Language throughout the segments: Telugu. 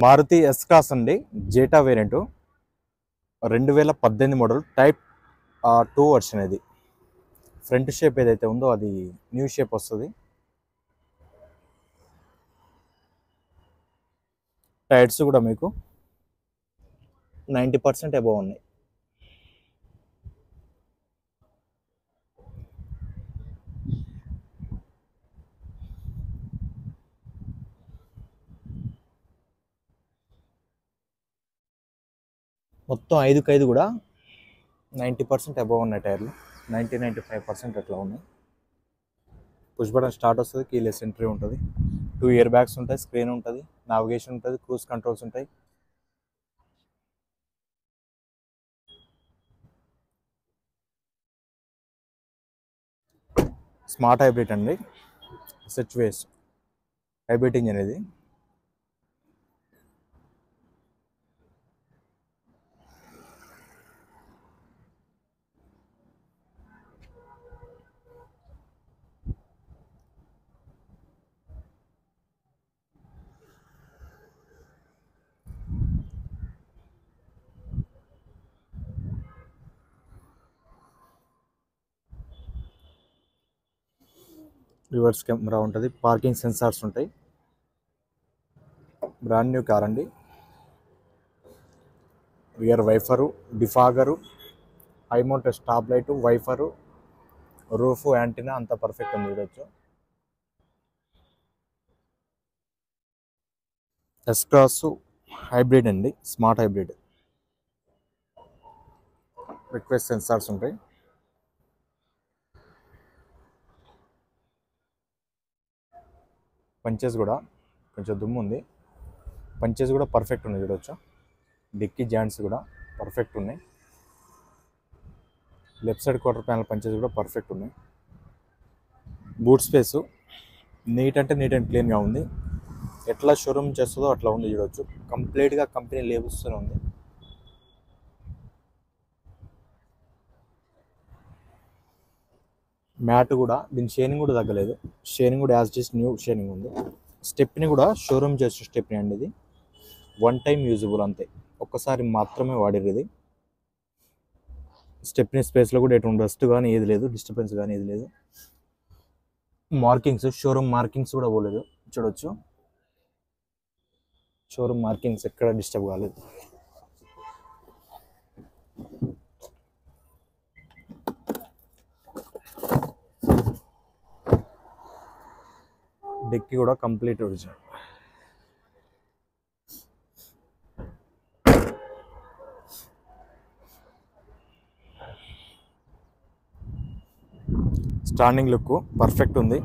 మారుతి ఎస్ క్లాస్ అండి, జేటా వేరియంట్ 2018 మోడల్ టైప్ 2 వర్షన్. ఇది ఫ్రంట్ షేప్ ఏదైతే ఉందో అది న్యూ షేప్ వస్తుంది. టైర్స్ కూడా మీకు 90% అబౌవ్ ఉన్నాయి. మొత్తం 5 కూడా 90% అబౌవ్ ఉన్నాయి టైర్లు. 95% అట్లా ఉన్నాయి. పుష్ బటన్ స్టార్ట్ వస్తుంది, కీలెస్ ఎంట్రీ ఉంటుంది, 2 ఇయర్ బ్యాగ్స్ ఉంటాయి, స్క్రీన్ ఉంటుంది, నావిగేషన్ ఉంటుంది, క్రూజ్ కంట్రోల్స్ ఉంటాయి. స్మార్ట్ హైబ్రిడ్ అండి, SHVS హైబ్రిడ్ ఇంజన్ ఇది. రివర్స్ కెమెరా ఉంటుంది, పార్కింగ్ సెన్సార్స్ ఉంటాయి. బ్రాండ్ న్యూ కార్ అండి. Rear wiper, డిఫాగరు, high mounted stop light, wiper, roof, antenna అంతా పర్ఫెక్ట్ ఉంది. చూడొచ్చు. ఎస్ క్రాస్ హైబ్రిడ్ అండి, స్మార్ట్ హైబ్రిడ్. రిక్వెస్ట్ సెన్సార్స్ ఉంటాయి. పంచెస్ కూడా కొంచెం దుమ్ము ఉంది, పంచెస్ కూడా పర్ఫెక్ట్ ఉన్నాయి. చూడొచ్చు. డిక్కీ జాయింట్స్ కూడా పర్ఫెక్ట్ ఉన్నాయి. Left side quarter panel punches కూడా పర్ఫెక్ట్ ఉన్నాయి. బూట్ స్పేసు నీట్ అండ్ క్లీన్గా ఉంది. ఎట్లా షోరూమ్ చేస్తుందో అట్లా ఉంది. చూడొచ్చు, కంప్లీట్గా కంపెనీ లేబుల్స్తూనే ఉంది. మ్యాట్ కూడా, దీని షేనింగ్ కూడా తగ్గలేదు. షేనింగ్ కూడా యాజ్ ఇట్ ఈస్ న్యూ షేనింగ్ ఉంది. స్టెప్ని కూడా షోరూమ్ చేసిన స్టెప్ని అండి. ఇది 1 టైం యూజబుల్ అంతే, ఒక్కసారి మాత్రమే వాడేది ఇది. స్టెప్ని స్పేస్లో కూడా ఎటువంటి డస్ట్ కానీ ఏది లేదు, డిస్టర్బెన్స్ కానీ ఏది లేదు. మార్కింగ్స్, షోరూమ్ మార్కింగ్స్ కూడా పోలేదు. చూడొచ్చు, షోరూమ్ మార్కింగ్స్ ఎక్కడ డిస్టర్బ్ కాలేదు. డిక్కీ కూడా complete original. Standing look perfect ఉంది.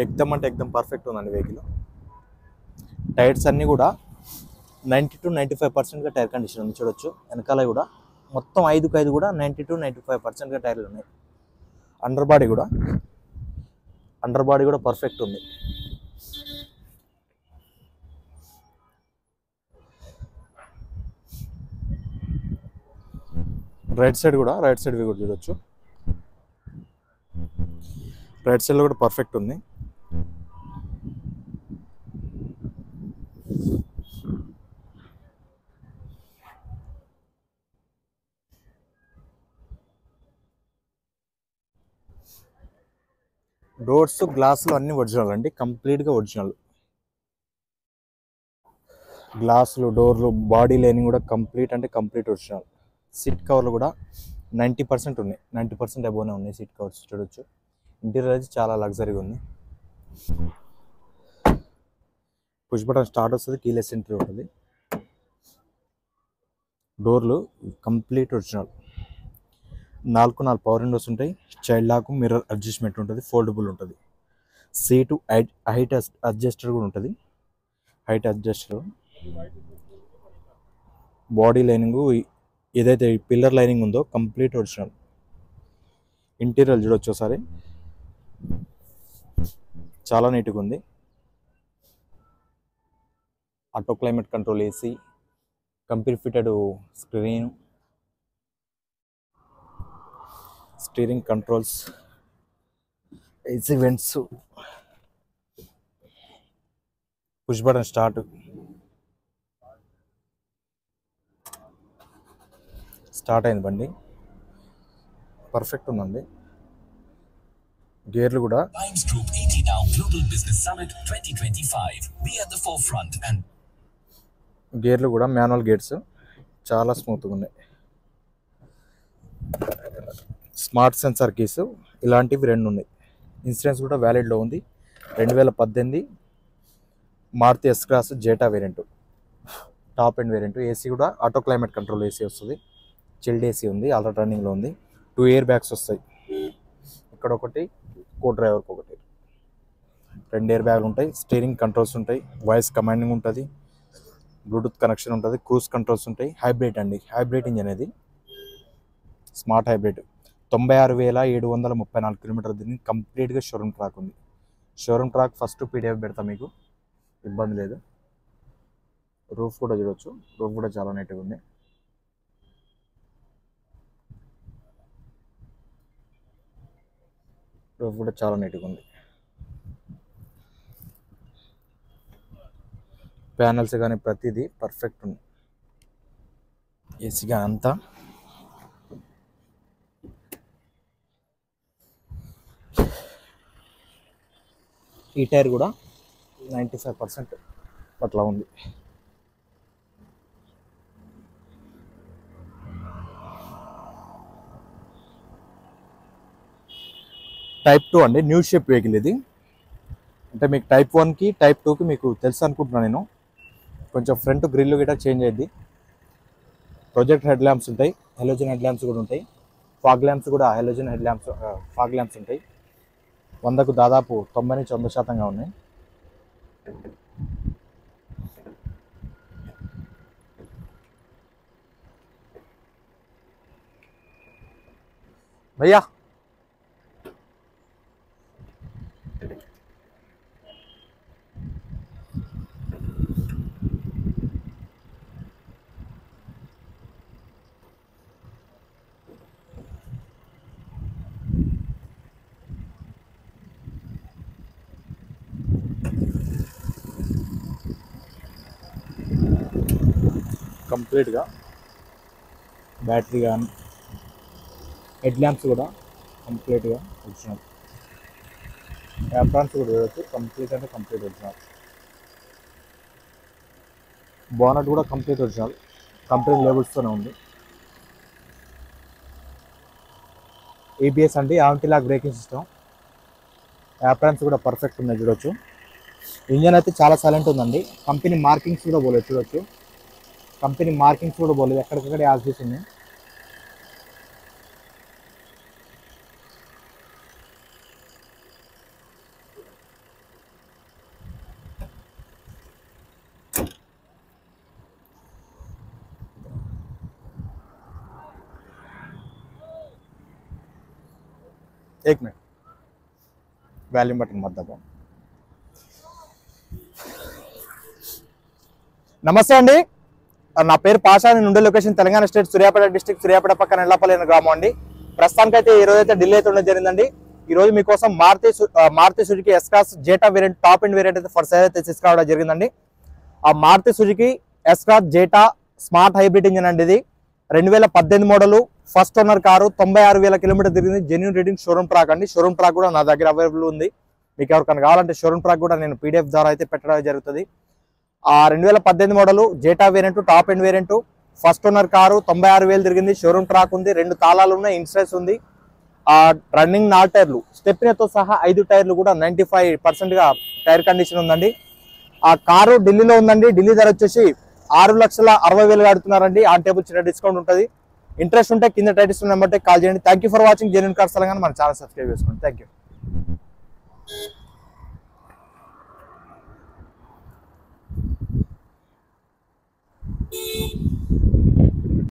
ఎక్దమ్ అంటే ఎక్దమ్ పర్ఫెక్ట్ ఉందండి వెహికల్. టైర్స్ అన్నీ కూడా 90 to 95%గా టైర్ కండిషన్ ఉంది. చూడొచ్చు, వెనకాల కూడా మొత్తం 5 కూడా 90 to 95%గా టైర్లు ఉన్నాయి. అండర్ బాడీ కూడా పర్ఫెక్ట్ ఉంది. రైట్ సైడ్ కూడా చూడొచ్చు. రైట్ సైడ్లో కూడా పర్ఫెక్ట్ ఉంది. డోర్స్, గ్లాసులు అన్ని ఒరిజినల్ అండి, కంప్లీట్గా ఒరిజినల్. గ్లాసులు, డోర్లు, బాడీ లైనింగ్ కూడా కంప్లీట్ ఒరిజినల్. సీట్ కవర్లు కూడా 90% ఉన్నాయి, 90% అబోనే ఉన్నాయి సీట్ కవర్స్. చూడొచ్చు, ఇంటీరియర్ అయితే చాలా లగ్జరీగా ఉంది. పుష్ బటన్ స్టార్ట్ వస్తుంది, కీలెస్ ఎంట్రీ ఉంటుంది. డోర్లు కంప్లీట్ ఒరిజినల్. 4 పవర్ విండోస్ ఉంటాయి. చైల్డ్ లాక్, మిర్రర్ అడ్జస్ట్మెంట్ ఉంటుంది, ఫోల్డబుల్ ఉంటుంది. సీటు హైట్ అడ్జస్టర్ కూడా ఉంటుంది, హైట్ అడ్జస్టర్. బాడీ లైనింగ్ ఏదైతే పిల్లర్ లైనింగ్ ఉందో కంప్లీట్ ఒరిజినల్. ఇంటీరియర్ చూడొచ్చు ఒకసారి, చాలా నీట్గా ఉంది. Auto climate control, AC, company fitted steering controls, AC vents, push button start, start అయింది బండి, పర్ఫెక్ట్ ఉందండి. గేర్లు కూడా మాన్యువల్ గేర్స్ చాలా స్మూత్గా ఉన్నాయి. స్మార్ట్ సెన్సార్ కీస్ ఇలాంటివి 2 ఉన్నాయి. ఇన్సూరెన్స్ కూడా వ్యాలిడ్లో ఉంది. 2018 Maruti S class Zeta variant, top end variant. AC కూడా ఆటో క్లైమేట్ కంట్రోల్ ఏసీ వస్తుంది. చిల్డ్ ఏసీ ఉంది, ఆల్రెడీ రన్నింగ్లో ఉంది. 2 ఎయిర్ బ్యాగ్స్ వస్తాయి, ఇక్కడ ఒకటి, కో డ్రైవర్కి ఒకటి. 2 ఎయిర్ బ్యాగులు ఉంటాయి. స్టీరింగ్ కంట్రోల్స్ ఉంటాయి, వాయిస్ కమాండింగ్ ఉంటుంది, బ్లూటూత్ కనెక్షన్ ఉంటుంది, క్రూజ్ కంట్రోల్స్ ఉంటాయి. హైబ్రిడ్ అండి, హైబ్రిడ్ ఇంజన్ అనేది, స్మార్ట్ హైబ్రిడ్. 96,734 కిలోమీటర్ దీన్ని కంప్లీట్గా షోరూమ్ ట్రాక్ ఉంది. షోరూమ్ ట్రాక్ ఫస్ట్ పీడిఎఫ్ పెడతా, మీకు ఇబ్బంది లేదు. రూఫ్ కూడా చూడవచ్చు, రూఫ్ కూడా చాలా నీట్గా ఉంది. రూఫ్ కూడా చాలా నీట్గా ఉంది. ప్యానల్స్ కానీ ప్రతిదీ పర్ఫెక్ట్ ఉంది. ఏసీ కానీ అంతా. ఈ టైర్ కూడా 95% అట్లా ఉంది. టైప్ 2 అండి, న్యూ షేప్ వెహికల్ ఇది. అంటే మీకు టైప్ 1కి టైప్ 2కి మీకు తెలుసు అనుకుంటున్నాను నేను. కొంచెం ఫ్రంట్ గ్రిల్ గిట్ట చేంజ్ అయ్యింది. ప్రొజెక్ట్ హెడ్ ల్యాంప్స్ ఉంటాయి, హెలోజన్ హెడ్ ల్యాంప్స్ కూడా ఉంటాయి. ఫాగ్ ల్యాంప్స్ కూడా halogen head lamps, fog lamps ఉంటాయి. 100కు దాదాపు 90 నుంచి 100% ఉన్నాయి. భయ్యా కంప్లీట్గా బ్యాటరీ కానీ హెడ్ ల్యాంప్స్ కూడా కంప్లీట్గా ఒరిజినల్. యాప్రాన్స్ కూడా చూడవచ్చు, కంప్లీట్ అంటే కంప్లీట్ ఒరిజినల్. బోనట్ కూడా కంప్లీట్ ఒరిజినల్, కంపెనీ లేబుల్స్తోనే ఉంది. ఏబిఎస్ అండి, anti lock braking system. Aprons కూడా పర్ఫెక్ట్ ఉన్నాయి చూడవచ్చు. ఇంజన్ అయితే చాలా సైలెంట్ ఉందండి. కంపెనీ మార్కింగ్స్ కూడా పోలేదు చూడవచ్చు, కంపెనీ మార్కింగ్స్ కూడా పోలేదు, ఎక్కడికక్కడ యాజ్ చేసింది. एक मिनट, वॉल्यूम बटन मत दबाओ. నమస్తే అండి, నా పేరు పాషా. నేను ఉండే location Telangana state Suryapet district, Suryapet పక్కన ఎల్లపల్లి అనే గ్రామం అండి. ప్రస్తుతానికి అయితే ఈ రోజు అయితే ఢిల్లీ అయితే ఉండడం జరిగిందండి. ఈ రోజు మీకోసం Maruti Suzuki S class Zeta variant, top end variant అయితే ఫర్ సేల్ అయితే తీసుకురావడం జరిగిందండి. ఆ Maruti Suzuki S class Zeta smart hybrid engine అండి. ఇది 2018 model, first owner car, 96,000 kilometre తిరిగింది. జెన్యూన్ రీడింగ్, షోరూమ్ ట్రాక్ అండి. షోరూమ్ ట్రాక్ కూడా నా దగ్గర అవైలబుల్ ఉంది. మీకు ఎవరికైనా కావాలంటే షోరూమ్ ట్రాక్ కూడా నేను పీడిఎఫ్ ద్వారా అయితే పెట్టడం జరుగుతుంది. ఆ 2018 model జేటా variant, top end variant, first owner car, 96,000 తిరిగింది. షోరూమ్ ట్రాక్ ఉంది, 2 తాళాలు ఉన్నాయి, ఇన్సూరెన్స్ ఉంది. ఆ రన్నింగ్ 4 టైర్లు, స్టెప్నీతో సహా 5 టైర్లు కూడా 95% గా టైర్ కండిషన్ ఉందండి. ఆ కారు ఢిల్లీలో ఉందండి. ఢిల్లీ ధర వచ్చేసి 6,60,000 కడుతున్నారండి. ఆన్ టేబుల్ చిన్న డిస్కౌంట్ ఉంటుంది. ఇంట్రెస్ట్ ఉంటే కింద టైటిల్స్ నెంబర్ కాల్ చేయండి. Thank you for watching genuine cars Telangana. మన ఛానల్ సబ్స్క్రైబ్ చేసుకోండి. Thank you.